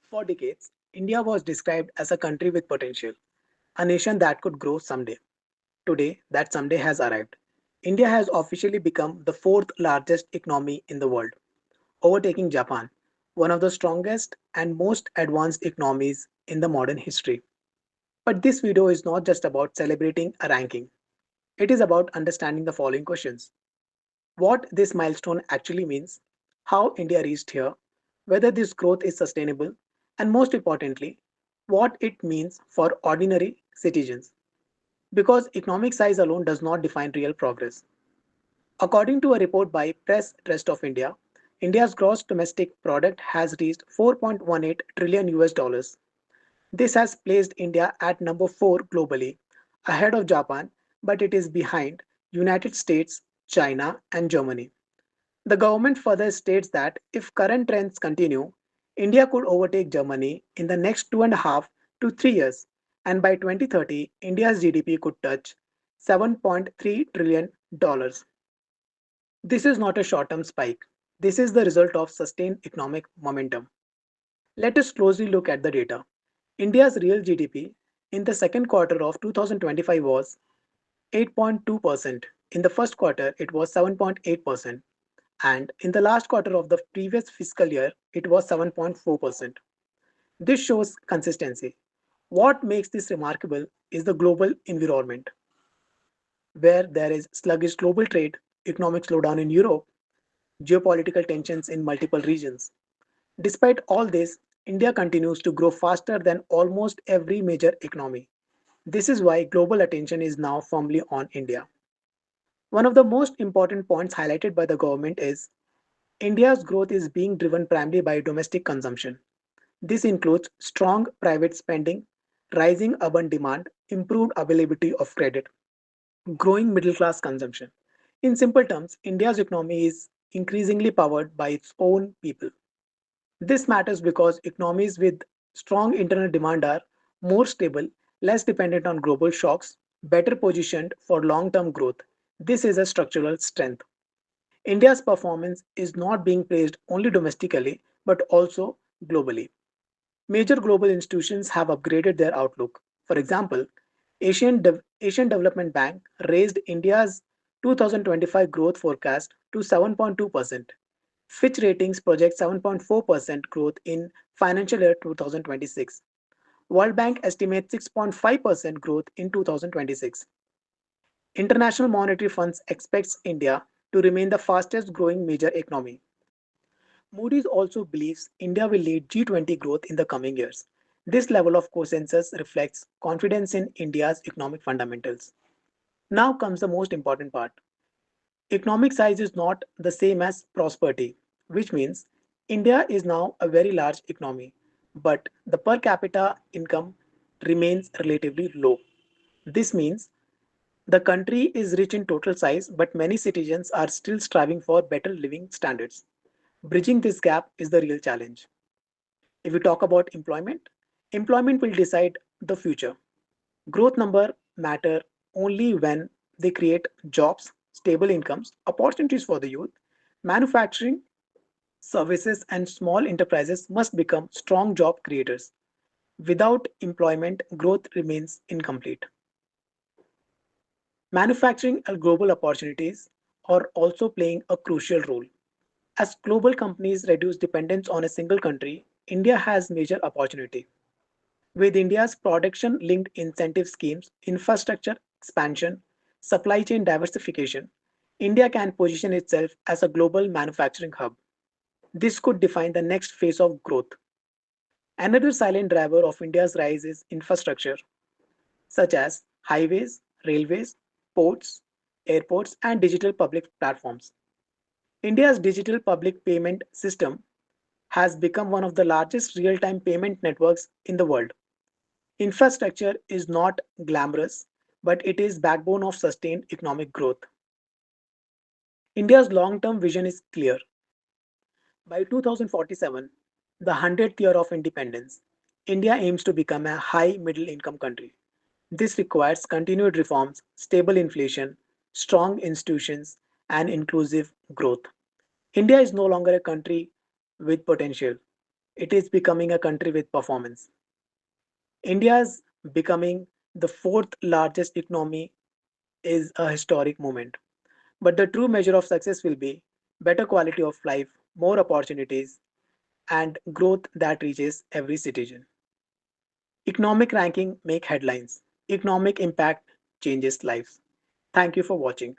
For decades, India was described as a country with potential, a nation that could grow someday. Today, that someday has arrived. India has officially become the fourth largest economy in the world, overtaking Japan, one of the strongest and most advanced economies in the modern history. But this video is not just about celebrating a ranking, it is about understanding the following questions: what this milestone actually means, how India reached here, whether this growth is sustainable, and most importantly, what it means for ordinary citizens. Because economic size alone does not define real progress. According to a report by Press Trust of India, India's gross domestic product has reached 4.18 trillion US dollars. This has placed India at number 4 globally, ahead of Japan, but it is behind United States, China, and Germany. The government further states that if current trends continue, India could overtake Germany in the next 2.5 to 3 years, and by 2030, India's GDP could touch $7.3 trillion. This is not a short term spike. This is the result of sustained economic momentum. Let us closely look at the data. India's real GDP in the second quarter of 2025 was 8.2%. In the first quarter, it was 7.8%. And in the last quarter of the previous fiscal year, it was 7.4%. This shows consistency. What makes this remarkable is the global environment, where there is sluggish global trade, economic slowdown in Europe, geopolitical tensions in multiple regions. Despite all this, India continues to grow faster than almost every major economy. This is why global attention is now firmly on India. One of the most important points highlighted by the government is India's growth is being driven primarily by domestic consumption. This includes strong private spending, rising urban demand, improved availability of credit, growing middle class consumption. In simple terms, India's economy is increasingly powered by its own people. This matters because economies with strong internal demand are more stable, less dependent on global shocks, better positioned for long term growth. This is a structural strength. India's performance is not being praised only domestically but also globally. Major global institutions have upgraded their outlook. For example, Asian Development Bank raised India's 2025 growth forecast to 7.2%. Fitch Ratings projects 7.4% growth in financial year 2026. World Bank estimates 6.5% growth in 2026. International Monetary Funds expects India to remain the fastest growing major economy. Moody's also believes India will lead G20 growth in the coming years. This level of consensus reflects confidence in India's economic fundamentals. Now comes the most important part. Economic size is not the same as prosperity, which means India is now a very large economy, but the per capita income remains relatively low. This means the country is rich in total size, but many citizens are still striving for better living standards. Bridging this gap is the real challenge. If we talk about employment, employment will decide the future. Growth number matter only when they create jobs, stable incomes, opportunities for the youth. Manufacturing, services, and small enterprises must become strong job creators. Without employment, growth remains incomplete. Manufacturing and global opportunities are also playing a crucial role. As global companies reduce dependence on a single country, India has major opportunity. With India's production linked incentive schemes, infrastructure expansion, supply chain diversification, India can position itself as a global manufacturing hub. This could define the next phase of growth. Another silent driver of India's rise is infrastructure, such as highways, railways, ports, airports, and digital public platforms. India's digital public payment system has become one of the largest real time payment networks in the world. Infrastructure is not glamorous, but it is backbone of sustained economic growth. India's long-term vision is clear. By 2047, the 100th year of independence, India aims to become a high middle income country. This requires continued reforms, stable inflation, strong institutions, and inclusive growth. India is no longer a country with potential. It is becoming a country with performance. India's becoming the fourth largest economy is a historic moment. But the true measure of success will be better quality of life, more opportunities, and growth that reaches every citizen. Economic ranking make headlines. Economic impact changes lives. Thank you for watching.